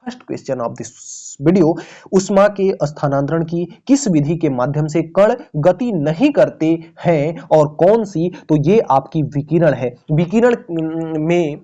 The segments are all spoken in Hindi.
First question of this video, उष्मा के स्थानांतरण की किस विधि के माध्यम से कण गति नहीं करते हैं और कौन सी? तो ये आपकी विकिरण है। विकिरण में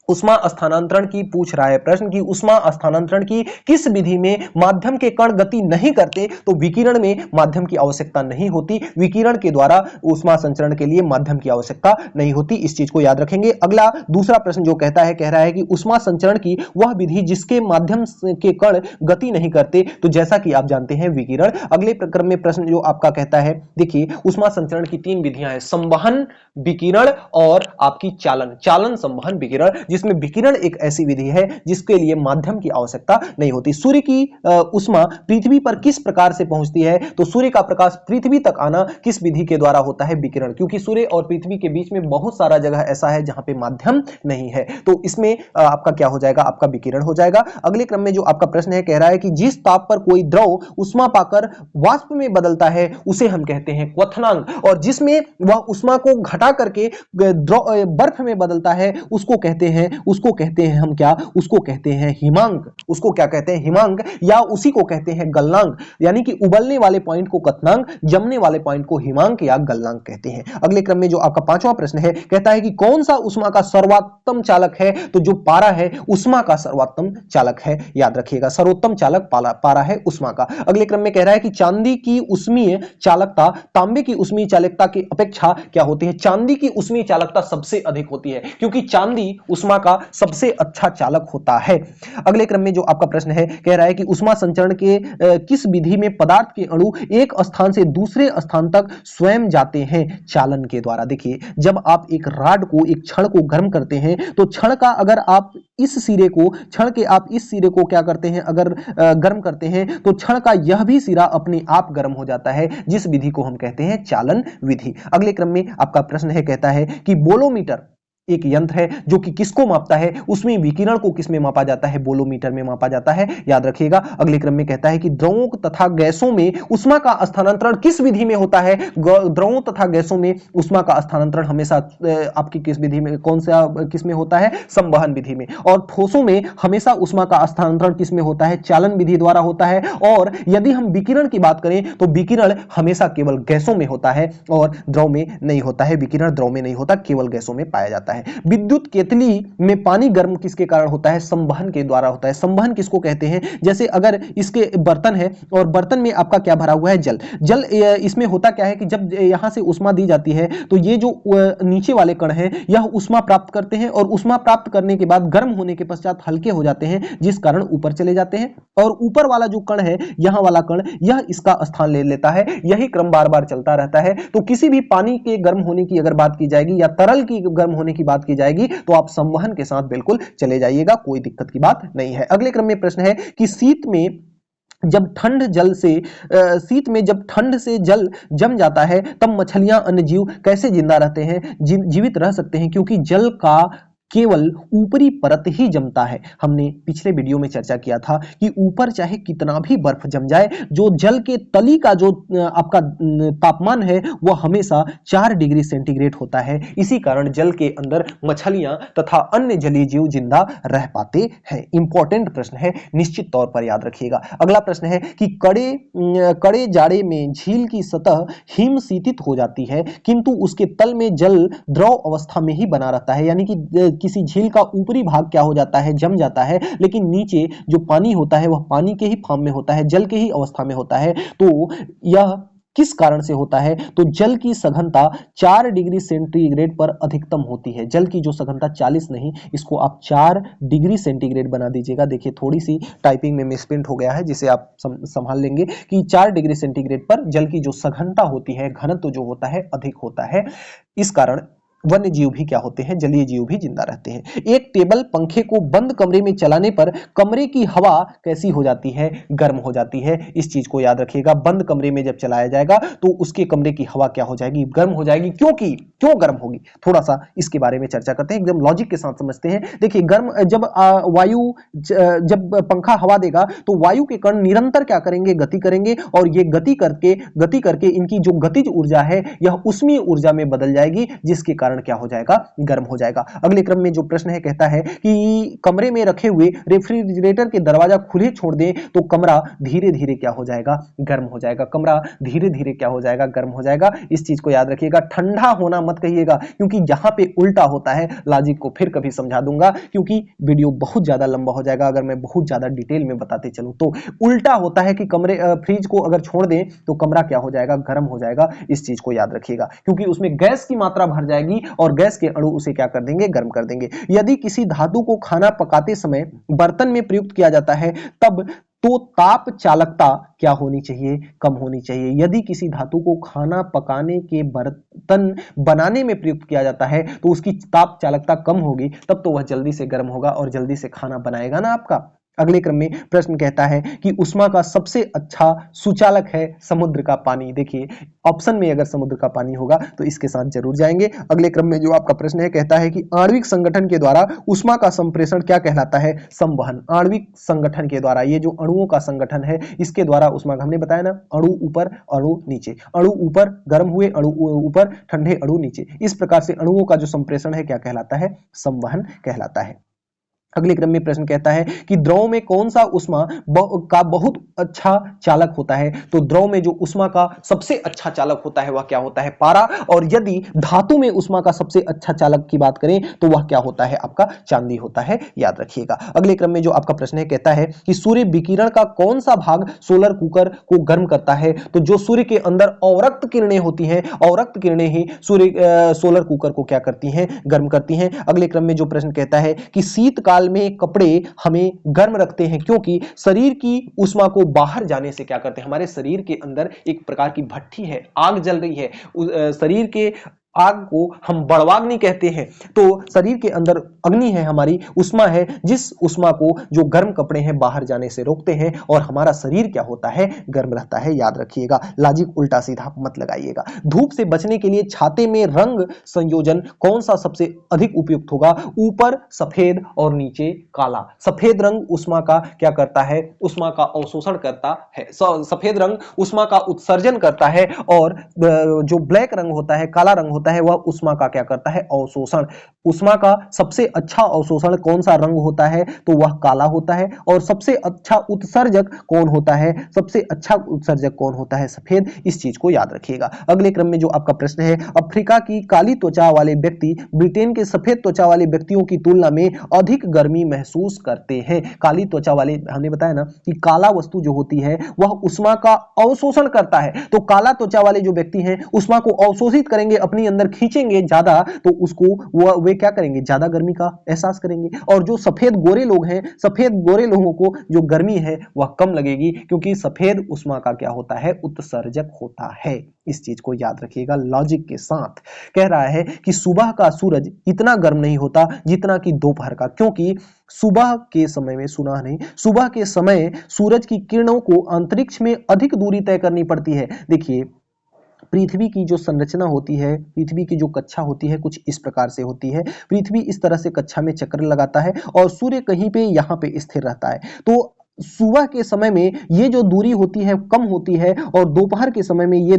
उष्मा स्थानांतरण की पूछ रहा है प्रश्न कि उष्मा स्थानांतरण की किस विधि में माध्यम के कण गति नहीं करते, तो विकिरण में माध्यम की आवश्यकता नहीं होती, विकिरण के द्वारा उष्मा संचरण के लिए माध्यम की आवश्यकता नहीं होती, इस चीज को याद रखेंगे। अगला दूसरा प्रश्न जो कहता है, कह रहा है कि उष्मा संचरण की वह विधि जिसके माध्यम के कण गति नहीं करते, तो जैसा कि आप जानते हैं विकिरण। अगले क्रम में प्रश्न जो आपका कहता है, देखिए उष्मा संचरण की तीन विधियां हैं, संवहन, विकिरण और आपकी चालन। चालन, संवहन, विकिरण, जिसमें विकिरण एक ऐसी विधि है जिसके लिए माध्यम की आवश्यकता नहीं होती। सूर्य की उष्मा पृथ्वी पर किस प्रकार से पहुंचती है, तो सूर्य का प्रकाश पृथ्वी तक आना किस विधि के द्वारा होता है? विकिरण, क्योंकि सूर्य और पृथ्वी के बीच में बहुत सारा जगह ऐसा है जहां पे माध्यम नहीं है, तो इसमें आपका क्या हो जाएगा? आपका विकिरण हो जाएगा। अगले क्रम में जो आपका प्रश्न है, कह रहा है कि जिस ताप पर कोई द्रव उष्मा पाकर वाष्प में बदलता है उसे हम कहते हैं क्वथनांक, और जिसमें वह उष्मा को घटा करके बर्फ में बदलता है उसको कहते हैं हम क्या? उसको कहते हैं हिमांक। उसको क्या कहते हैं? हिमांक, या उसी को कहते हैं गलनांक, यानी कि उबलने वाले पॉइंट को क्वथनांक, जमने वाले पॉइंट को हिमांक या गलनांक कहते हैं। अगले क्रम में जो आपका पांचवा प्रश्न है, कहता है कि कौन सा उष्मा का सर्वोत्तम चालक है, तो जो पारा है उष्मा का सर्वोत्तम चालक है, याद रखिएगा, सर्वोत्तम चालक पारा है उष्मा का। अगले क्रम में कह रहा है कि चांदी की उष्मीय चालकता तांबे की उष्मीय चालकता की अपेक्षा क्या होती है? चांदी की उष्मीय चालकता सबसे अधिक होती है, क्योंकि चांदी उष्मा का सबसे अच्छा चालक होता है। अगले क्रम में जो आपका प्रश्न है, कह रहा है कि उष्मा संचरण के किस विधि में पदार्थ के अणु एक स्थान से दूसरे स्थान तक स्वयं जाते हैं? चालन के द्वारा। देखिए, जब आप एक राड को, एक छड़ को गर्म करते हैं, तो छड़ का अगर आप इस सिरे को क्या करते हैं, अगर गर्म करते हैं, तो छड़ का यह भी सिरा अपने आप गर्म हो जाता है, जिस विधि को हम कहते हैं चालन विधि। अगले क्रम में आपका प्रश्न है, कहता है कि बोलोमीटर एक यंत्र है जो कि किसको मापता है? उसमें विकिरण को किसमें मापा जाता है? बोलोमीटर में मापा जाता है, याद रखिएगा। अगले क्रम में कहता है कि द्रवों तथा गैसों में उष्मा का स्थानांतरण किस विधि में होता है? द्रवों तथा गैसों में उष्मा का स्थानांतरण हमेशा आपकी किस विधि में, कौन सा किस में होता है? संवहन विधि में। और ठोसों में हमेशा उष्मा का स्थानांतरण किस में होता है? चालन विधि द्वारा होता है। और यदि हम विकिरण की बात करें तो विकिरण हमेशा केवल गैसों में होता है और द्रव में नहीं होता है। विकिरण द्रव में नहीं होता, केवल गैसों में पाया जाता है। विद्युत केतली में पानी गर्म किसके कारण होता है? संवहन के द्वारा होता है। संवहन किसको कहते हैं? जैसे अगर इसके बर्तन है और बर्तन में आपका क्या भरा हुआ है? जल। इसमें होता क्या है कि जब यहां से उष्मा दी जाती है तो ये जो नीचे वाले कण हैं यह उष्मा प्राप्त करते हैं, और उष्मा प्राप्त करने के बाद गर्म होने के पश्चात हल्के हो जाते हैं, जिस कारण ऊपर चले जाते हैं, और ऊपर वाला जो कण है, यहां वाला कण, यह इसका स्थान ले लेता है। यही क्रम बार बार चलता रहता है। तो किसी भी पानी के गर्म होने की अगर बात की जाएगी या तरल की गर्म होने की बात की जाएगी तो आप संवहन के साथ बिल्कुल चले जाइएगा, कोई दिक्कत की बात नहीं है। अगले क्रम में प्रश्न है कि शीत में जब ठंड से जल जम जाता है तब मछलियां, अन्य जीव कैसे जिंदा रहते हैं, जीवित रह सकते हैं? क्योंकि जल का केवल ऊपरी परत ही जमता है। हमने पिछले वीडियो में चर्चा किया था कि ऊपर चाहे कितना भी बर्फ जम जाए, जो जल के तली का जो आपका तापमान है वह हमेशा 4 डिग्री सेंटीग्रेड होता है। इसी कारण जल के अंदर मछलियां तथा अन्य जलीय जीव जिंदा रह पाते हैं। इंपॉर्टेंट प्रश्न है, निश्चित तौर पर याद रखिएगा। अगला प्रश्न है कि कड़े जाड़े में झील की सतह हिम शीतित हो जाती है, किंतु उसके तल में जल द्रव अवस्था में ही बना रहता है, यानी कि किसी झील का ऊपरी भाग क्या हो जाता है? जम जाता है, लेकिन नीचे जो पानी होता है वह पानी के ही फॉर्म में होता है, जल के ही अवस्था में होता है। तो यह किस कारण से होता है? तो जल की सघनता 4 डिग्री सेंटीग्रेड पर अधिकतम होती है। जल की जो सघनता 40 नहीं, इसको आप 4 डिग्री सेंटीग्रेड बना दीजिएगा। देखिए थोड़ी सी टाइपिंग में मिसप्रिंट हो गया है, जिसे आप संभाल लेंगे कि 4 डिग्री सेंटीग्रेड पर जल की जो सघनता होती है, घनत्व जो होता है, अधिक होता है। इस कारण वन्य जीव भी क्या होते हैं? जलीय जीव भी जिंदा रहते हैं। एक टेबल पंखे को बंद कमरे में चलाने पर कमरे की हवा कैसी हो जाती है? गर्म हो जाती है। इस चीज को याद रखिएगा, बंद कमरे में जब चलाया जाएगा तो उसके कमरे की हवा क्या हो जाएगी? गर्म हो जाएगी। क्यों गर्म होगी? थोड़ा सा इसके बारे में चर्चा करते हैं, एकदम लॉजिक के साथ समझते हैं। देखिए, जब पंखा हवा देगा तो वायु के कण निरंतर क्या करेंगे? गति करेंगे, और ये गति करके इनकी जो गतिज ऊर्जा है यह उष्मीय ऊर्जा में बदल जाएगी, जिसके कारण कारण क्या हो जाएगा, गर्म हो जाएगा। अगले क्रम में जो प्रश्न है कहता है कि कमरे में रखे हुए रेफ्रिजरेटर के दरवाजा खुले छोड़ दें तो कमरा धीरे धीरे क्या हो जाएगा, गर्म हो जाएगा। कमरा धीरे धीरे क्या हो जाएगा, गर्म हो जाएगा। इस चीज को याद रखिएगा। ठंडा होना मत कहिएगा क्योंकि यहां पे उल्टा होता है। लॉजिक को फिर कभी समझा दूंगा क्योंकि वीडियो बहुत ज्यादा लंबा हो जाएगा अगर मैं बहुत ज्यादा डिटेल में बताते चलूं तो। उल्टा होता है कि कमरे फ्रिज को अगर छोड़ दें तो कमरा क्या हो जाएगा, गर्म हो जाएगा। इस चीज को याद रखिएगा क्योंकि उसमें गैस की मात्रा भर जाएगी और गैस के अणु उसे क्या कर देंगे, गर्म कर देंगे। यदि किसी धातु को खाना पकाते समय बर्तन में प्रयुक्त किया जाता है तब तो ताप चालकता क्या होनी चाहिए, कम होनी चाहिए। यदि किसी धातु को खाना पकाने के बर्तन बनाने में प्रयुक्त किया जाता है तो उसकी ताप चालकता कम होगी, तब तो वह जल्दी से गर्म होगा और जल्दी से खाना बनाएगा ना आपका। अगले क्रम में प्रश्न कहता है कि उष्मा का सबसे अच्छा सुचालक है समुद्र का पानी। देखिए ऑप्शन में अगर समुद्र का पानी होगा तो इसके साथ जरूर जाएंगे। अगले क्रम में जो आपका प्रश्न है कहता है कि आणविक संगठन के द्वारा उष्मा का संप्रेषण क्या कहलाता है, संवहन। आणविक संगठन के द्वारा, ये जो अणुओं का संगठन है इसके द्वारा उष्मा, हमने बताया ना, अणु ऊपर अणु नीचे, अणु ऊपर गर्म हुए, अणु ऊपर ठंडे, अणु नीचे। इस प्रकार से अणुओं का जो संप्रेषण है क्या कहलाता है, संवहन कहलाता है। अगले क्रम में प्रश्न कहता है कि द्रव में कौन सा उष्मा का बहुत अच्छा चालक होता है। तो द्रव में जो उष्मा का सबसे अच्छा चालक होता है वह क्या होता है, पारा। और यदि धातु में उष्मा का सबसे अच्छा चालक की बात करें तो वह क्या होता है, आपका चांदी होता है, याद रखिएगा। अगले क्रम में जो आपका प्रश्न है कहता है कि सूर्य विकिरण का कौन सा भाग सोलर कुकर को गर्म करता है। तो जो सूर्य के अंदर अवरक्त किरणें होती हैं, अवरक्त किरणें ही सूर्य सोलर कुकर को क्या करती हैं, गर्म करती हैं। अगले क्रम में जो प्रश्न कहता है कि शीतकाल में कपड़े हमें गर्म रखते हैं क्योंकि शरीर की उष्मा को बाहर जाने से क्या करते हैं, हमारे शरीर के अंदर एक प्रकार की भट्ठी है, आग जल रही है। शरीर के आग को हम बड़वाग्नि कहते हैं। तो शरीर के अंदर अग्नि है, हमारी उष्मा है, जिस उष्मा को जो गर्म कपड़े हैं बाहर जाने से रोकते हैं और हमारा शरीर क्या होता है, गर्म रहता है, याद रखिएगा। लॉजिक उल्टा सीधा मत लगाइएगा। धूप से बचने के लिए छाते में रंग संयोजन कौन सा सबसे अधिक उपयुक्त होगा, ऊपर सफेद और नीचे काला। सफेद रंग उष्मा का क्या करता है, उष्मा का अवशोषण करता है। सफेद रंग उष्मा का उत्सर्जन करता है और जो ब्लैक रंग होता है, काला रंग होता है, वह उष्मा का क्या करता है, अवशोषण। उष्मा का सबसे अच्छा अवशोषण कौन सा रंग होता है, तो वह काला होता है। और सबसे अच्छा उत्सर्जक कौन होता है, सबसे अच्छा उत्सर्जक कौन होता है, सफेद। इस चीज को याद रखिएगा। अगले क्रम में जो आपका प्रश्न है, अफ्रीका की काली त्वचा वाले व्यक्ति ब्रिटेन के सफेद त्वचा वाले व्यक्तियों की तुलना में अधिक गर्मी महसूस करते हैं। काली त्वचा वाले, हमने बताया ना कि काला वस्तु जो होती है वह उष्मा का अवशोषण करता है। तो काला त्वचा वाले जो व्यक्ति हैं उष्मा को अवशोषित करेंगे, अपनी अंदर खींचेंगे ज्यादा, तो उसको वे क्या करेंगे, ज्यादा गर्मी का एहसास करेंगे। और जो सफेद गोरे लोग हैं, सफेद गोरे लोगों को जो गर्मी है वह कम लगेगी क्योंकि सफेद उष्मा का क्या होता है, उत्सर्जक होता है। इस चीज को याद रखिएगा। लॉजिक के साथ कह रहा है कि सुबह का सूरज इतना गर्म नहीं होता जितना कि दोपहर का, क्योंकि सुबह के समय में, सुना नहीं, सुबह के समय सूरज की किरणों को अंतरिक्ष में अधिक दूरी तय करनी पड़ती है। देखिए पृथ्वी की जो संरचना होती है, पृथ्वी की जो कक्षा होती है कुछ इस प्रकार से होती है। पृथ्वी इस तरह से कक्षा में चक्कर लगाता है और सूर्य कहीं पे यहाँ पे स्थिर रहता है। तो सुबह के समय में ये जो दूरी होती है कम होती है और दोपहर के समय में ये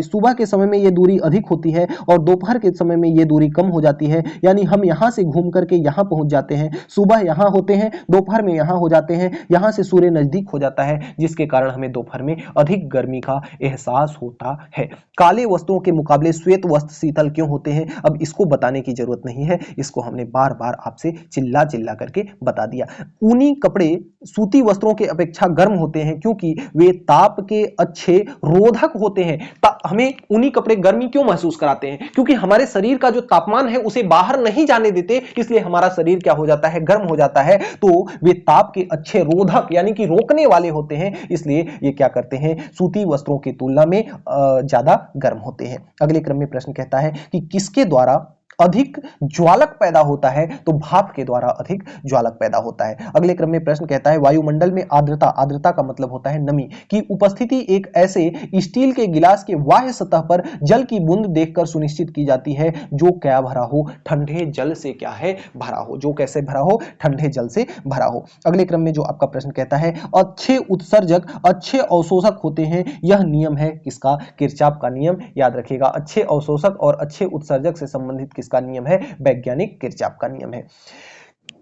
सुबह के समय में ये दूरी अधिक होती है और दोपहर के समय में ये दूरी कम हो जाती है। यानी हम यहाँ से घूम करके यहाँ पहुंच जाते हैं, सुबह यहाँ होते हैं, दोपहर में यहाँ हो जाते हैं, यहाँ से सूर्य नजदीक हो जाता है, जिसके कारण हमें दोपहर में अधिक गर्मी का एहसास होता है। काले वस्त्रों के मुकाबले श्वेत वस्त्र शीतल क्यों होते हैं, अब इसको बताने की जरूरत नहीं है, इसको हमने बार बार आपसे चिल्ला चिल्ला करके बता दिया। ऊनी कपड़े सूती वस्त्रों के अपेक्षा गर्म होते हैं क्योंकि वे ताप के अच्छे रोधक होते हैं। हमें ऊनी कपड़े गर्मी क्यों महसूस कराते हैं, क्योंकि हमारे शरीर का जो तापमान है उसे बाहर नहीं जाने देते, इसलिए हमारा शरीर क्या हो जाता है, गर्म हो जाता है। तो वे ताप के अच्छे रोधक यानी कि रोकने वाले होते हैं, इसलिए ये क्या करते हैं, सूती वस्त्रों की तुलना में ज्यादा गर्म होते हैं। अगले क्रम में प्रश्न कहता है कि किसके द्वारा अधिक ज्वालक पैदा होता है, तो भाप के द्वारा अधिक ज्वालक पैदा होता है। अगले क्रम में प्रश्न कहता है वायुमंडल में आर्द्रता, आर्द्रता का मतलब होता है नमी, की उपस्थिति एक ऐसे स्टील के गिलास के बाह्य सतह पर जल की बूंद देखकर सुनिश्चित की जाती है जो क्या भरा हो, ठंडे जल से क्या है, भरा हो। जो कैसे भरा हो, ठंडे जल से भरा हो। अगले क्रम में जो आपका प्रश्न कहता है अच्छे उत्सर्जक अच्छे अवशोषक होते हैं, यह नियम है किसका, किरचॉफ का नियम, याद रखिएगा। अच्छे अवशोषक और अच्छे उत्सर्जक से संबंधित किसका नियम है? वैज्ञानिक किरचॉफ का नियम है।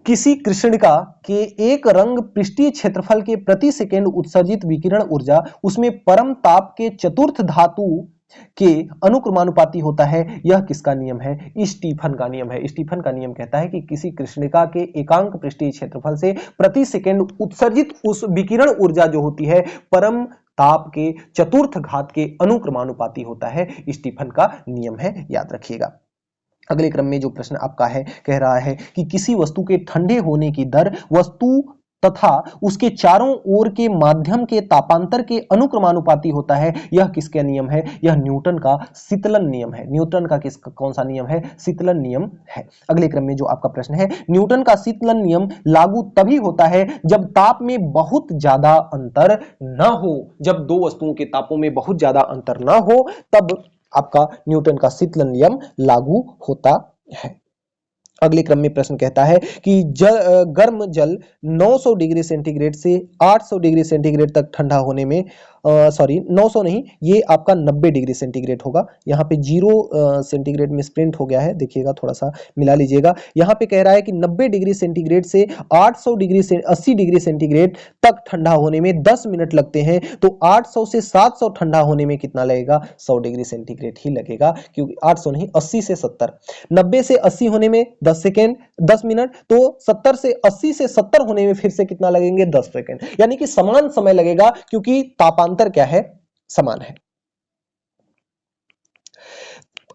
किसी कृष्णिका के एक रंग पृष्ठीय क्षेत्रफल के प्रति सेकंड उत्सर्जित विकिरण ऊर्जा उसमें परम ताप के चतुर्थ धातु के अनुक्रमानुपाती होता है, यह किसका नियम है? स्टीफन का नियम है। स्टीफन का नियम कहता है कि किसी कृष्णिका के एकांक पृष्ठीय क्षेत्रफल से प्रति सेकंड उत्सर्जित उस विकिरण ऊर्जा जो होती है परम ताप के चतुर्थ घात के अनुक्रमानुपाती होता है। स्टीफन का नियम है, याद रखिएगा। अगले क्रम में जो प्रश्न आपका है, कह रहा है कि किसी वस्तु के ठंडे होने की दर वस्तु तथा उसके चारों ओर के माध्यम के तापांतर के अनुक्रमानुपाती होता है, यह किसका नियम है? यह न्यूटन का शीतलन नियम है। न्यूटन का कौन सा नियम है? शीतलन नियम है। अगले क्रम में जो आपका प्रश्न है, न्यूटन का शीतलन नियम लागू तभी होता है जब ताप में बहुत ज्यादा अंतर न हो। जब दो वस्तुओं के तापों में बहुत ज्यादा अंतर न हो तब आपका न्यूटन का शीतलन नियम लागू होता है। अगले क्रम में प्रश्न कहता है कि गर्म जल 900 डिग्री सेंटीग्रेड से 800 डिग्री सेंटीग्रेड तक ठंडा होने में 900 नहीं, ये आपका 90 डिग्री सेंटीग्रेड होगा। यहाँ पे 0 सेंटीग्रेड में प्रिंट हो गया है, देखिएगा थोड़ा सा मिला लीजिएगा। यहाँ पे कह रहा है कि 90 डिग्री सेंटीग्रेड से 800 डिग्री से 80 डिग्री सेंटीग्रेड तक ठंडा होने में 10 मिनट लगते हैं, तो 800 से 700 ठंडा होने में कितना लगेगा? 100 डिग्री सेंटीग्रेड ही लगेगा, क्योंकि 800 नहीं 80 से 70, 90 से 80 होने में 10 सेकेंड 10 मिनट, तो 70 से 80 से 70 होने में फिर से कितना लगेंगे? 10 सेकेंड, यानी कि समान समय लगेगा क्योंकि तापांतर क्या है? समान है।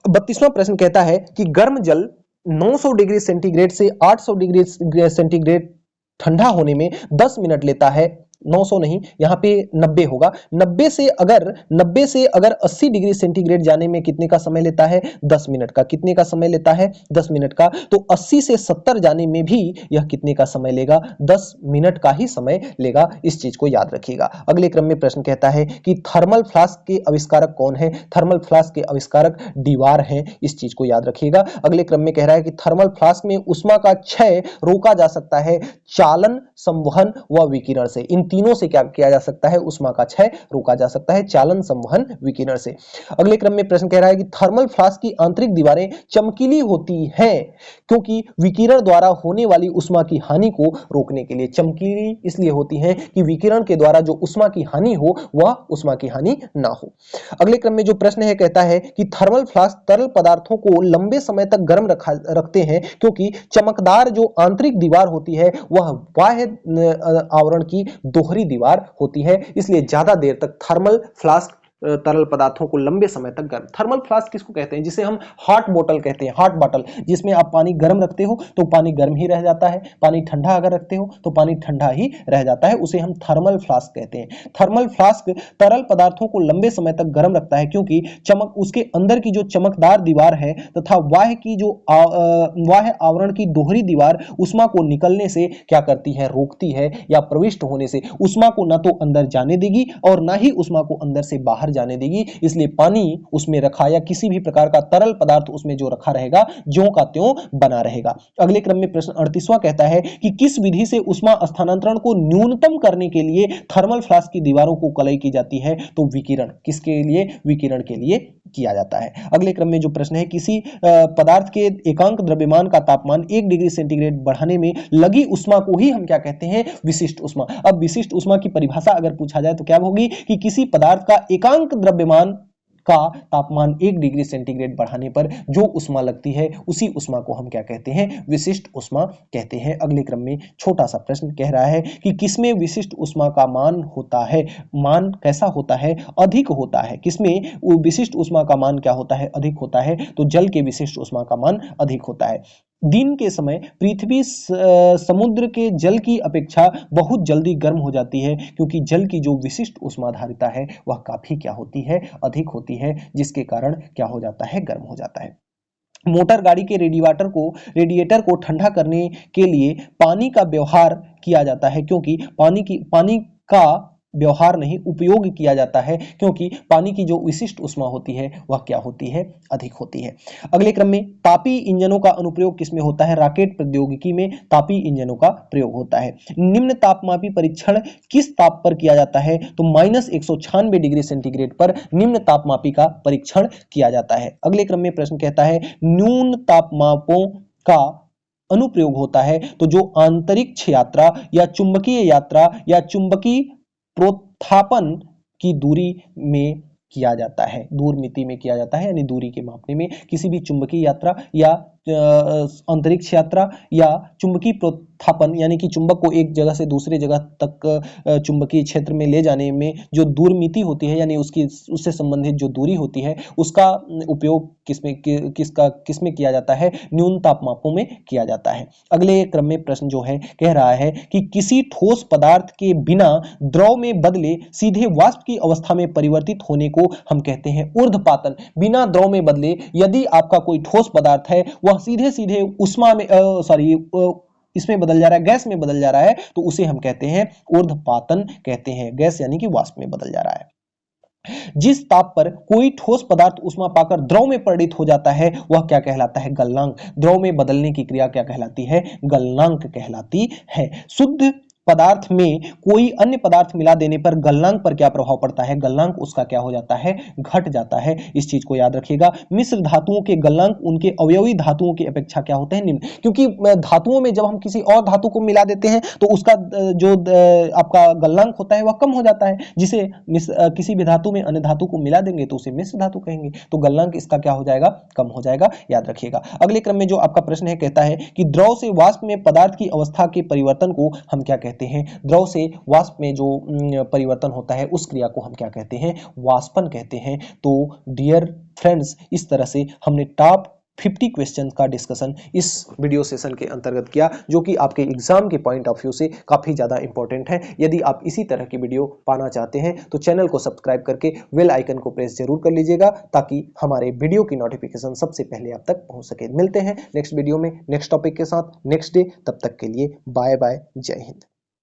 32वां प्रश्न कहता है कि गर्म जल 900 डिग्री सेंटीग्रेड से 800 डिग्री सेंटीग्रेड ठंडा होने में 10 मिनट लेता है। 900 नहीं, यहाँ पे 90 होगा। 90 से अगर 80 डिग्री सेंटीग्रेड जाने में कितने का समय लेता है? 10 मिनट का। कितने का समय लेता है? 10 मिनट का। तो 80 से 70 जाने में भी यह कितने का समय लेगा? 10 मिनट का ही समय लेगा। इस चीज को याद रखिएगा। अगले क्रम में प्रश्न कहता है कि थर्मल फ्लास्क के आविष्कारक कौन है? थर्मल फ्लास्क के आविष्कारक डीवार हैं। इस चीज को याद रखिएगा। अगले क्रम में कह रहा है कि थर्मल फ्लास्क में उष्मा का क्षय रोका जा सकता है चालन, संवहन व विकिरण से। इन तीनों से क्या किया जा सकता है? उष्मा का क्षय रोका जा सकता है चालन, संवहन, विकिरण से। अगले क्रम में प्रश्न कह रहा है कि थर्मल फ्लास्क की आंतरिक दीवारें चमकीली होती हैं क्योंकि विकिरण द्वारा होने वाली उष्मा की हानि को रोकने के लिए। चमकीली इसलिए होती हैं कि विकिरण के द्वारा जो उष्मा की हानि हो वह उष्मा की हानि ना हो। अगले क्रम में जो प्रश्न है कहता है कि थर्मल फ्लास्क तरल पदार्थों को लंबे समय तक गर्म रखते हैं क्योंकि चमकदार जो आंतरिक दीवार होती है वह बाह्य आवरण की दोहरी दीवार होती है, इसलिए ज्यादा देर तक थर्मल फ्लास्क तरल पदार्थों को लंबे समय तक गर्म। थर्मल फ्लास्क किसको कहते हैं? जिसे हम हॉट बोतल कहते हैं। हॉट बॉटल, जिसमें आप पानी गर्म रखते हो तो पानी गर्म ही रह जाता है, पानी ठंडा अगर रखते हो तो पानी ठंडा ही रह जाता है, उसे हम थर्मल फ्लास्क कहते हैं। थर्मल फ्लास्क तरल पदार्थों को लंबे समय तक गर्म रखता है क्योंकि उसके अंदर की जो चमकदार दीवार है तथा बाह्य आवरण की दोहरी दीवार उष्मा को निकलने से क्या करती है? रोकती है, या प्रविष्ट होने से उष्मा को ना तो अंदर जाने देगी और ना ही उष्मा को अंदर से बाहर जाने देगी। इसलिए पानी उसमें रखा या किसी भी प्रकार का तरल पदार्थ उसमें जो रखा रहेगा ज्यों का त्यों बना रहेगा। अगले क्रम में प्रश्न 38वां कहता है कि किस विधि से उष्मा स्थानांतरण को न्यूनतम करने के लिए थर्मल फ्लास्क की दीवारों को कलई की जाती है? तो विकिरण। किसके लिए? विकिरण के लिए किया जाता है। अगले क्रम में जो प्रश्न है, किसी पदार्थ के एकांक द्रव्यमान का तापमान 1 डिग्री सेंटीग्रेड बढ़ाने में लगी उष्मा को ही हम क्या कहते हैं? विशिष्ट उष्मा। अब विशिष्ट उष्मा की परिभाषा अगर पूछा जाए तो क्या होगी कि किसी पदार्थ का एकांक द्रव्यमान का तापमान 1 डिग्री सेंटीग्रेड बढ़ाने पर जो उष्मा लगती है उसी उष्मा को हम क्या कहते हैं? विशिष्ट उष्मा कहते हैं। अगले क्रम में छोटा सा प्रश्न कह रहा है कि किसमें विशिष्ट उष्मा का मान होता है? मान कैसा होता है? अधिक होता है। किसमें विशिष्ट उष्मा का मान क्या होता है? अधिक होता है। तो जल के विशिष्ट उष्मा का मान अधिक होता है। दिन के समय पृथ्वी समुद्र के जल की अपेक्षा बहुत जल्दी गर्म हो जाती है क्योंकि जल की जो विशिष्ट उष्माधारिता है वह काफी क्या होती है? अधिक होती है, जिसके कारण क्या हो जाता है? गर्म हो जाता है। मोटर गाड़ी के रेडिएटर को ठंडा करने के लिए पानी का व्यवहार किया जाता है क्योंकि पानी का व्यवहार नहीं, उपयोग किया जाता है, क्योंकि पानी की जो विशिष्ट ऊष्मा होती है वह क्या होती है, अधिक होती है। अगले क्रम में तापी इंजनों का अनुप्रयोग किसमें होता है, रॉकेट प्रौद्योगिकी में तापी इंजनों का प्रयोग होता है। निम्न तापमापी परीक्षण किस ताप पर किया जाता है, तो -196 डिग्री सेंटीग्रेड पर निम्न तापमापी का परीक्षण किया जाता है। अगले क्रम में प्रश्न कहता है न्यून तापमापों का अनुप्रयोग होता है, तो जो अंतरिक्ष यात्रा या चुंबकीय यात्रा या चुंबकीय प्रोत्थापन की दूरी में किया जाता है, दूरमिति में किया जाता है, यानी दूरी के मापने में किसी भी चुंबकीय यात्रा या अंतरिक्ष यात्रा या चुंबकीय प्रोत्थापन यानी कि चुंबक को एक जगह से दूसरे जगह तक चुंबकीय क्षेत्र में ले जाने में जो दूरमिति होती है, यानी उससे संबंधित जो दूरी होती है, उसका उपयोग किसमें किया जाता है, न्यून तापमापों में किया जाता है। अगले क्रम में प्रश्न जो है कह रहा है कि किसी ठोस पदार्थ के बिना द्रव में बदले सीधे वाष्प की अवस्था में परिवर्तित होने को हम कहते हैं ऊर्ध्वपातन। बिना द्रव में बदले यदि आपका कोई ठोस पदार्थ है वह सीधे सीधे उष्मा में इसमें बदल जा रहा है, गैस में बदल जा रहा है, तो उसे हम कहते हैं ऊर्ध्वपातन कहते हैं। गैस यानी कि वाष्प में बदल जा रहा है। जिस ताप पर कोई ठोस पदार्थ उष्मा पाकर द्रव में परिणत हो जाता है वह क्या कहलाता है, गलनांक। द्रव में बदलने की क्रिया क्या कहलाती है, गलनांक कहलाती है। शुद्ध पदार्थ में कोई अन्य पदार्थ मिला देने पर गलनांक पर क्या प्रभाव पड़ता है, गलनांक उसका क्या हो जाता है, घट जाता है। इस चीज को याद रखिएगा। मिश्र धातुओं के गलनांक उनके अवयवी धातुओं की अपेक्षा क्या होते हैं, निम्न। क्योंकि धातुओं में जब हम किसी और धातु को मिला देते हैं तो उसका जो आपका गलनांक होता है वह कम हो जाता है, जिसे किसी भी धातु में अन्य धातु को मिला देंगे तो उसे मिश्र धातु कहेंगे, तो गलनांक इसका क्या हो जाएगा, कम हो जाएगा, याद रखिएगा। अगले क्रम में जो आपका प्रश्न है कहता है कि द्रव से वाष्प में पदार्थ की अवस्था के परिवर्तन को हम क्या कहते हैं, द्रव से वाष्प में जो परिवर्तन होता है उस क्रिया को हम क्या कहते हैं, वाष्पन कहते हैं। तो डियर फ्रेंड्स, इस तरह से हमने टॉप 50 क्वेश्चन का डिस्कशन इस वीडियो सेशन के अंतर्गत किया, जो कि आपके एग्जाम के पॉइंट ऑफ व्यू से काफी ज्यादा इंपॉर्टेंट है। यदि आप इसी तरह की वीडियो पाना चाहते हैं तो चैनल को सब्सक्राइब करके बेल आइकन को प्रेस जरूर कर लीजिएगा, ताकि हमारे वीडियो की नोटिफिकेशन सबसे पहले आप तक पहुंच सके। मिलते हैं नेक्स्ट वीडियो में नेक्स्ट टॉपिक के साथ नेक्स्ट डे। तब तक के लिए बाय बाय, जय हिंद।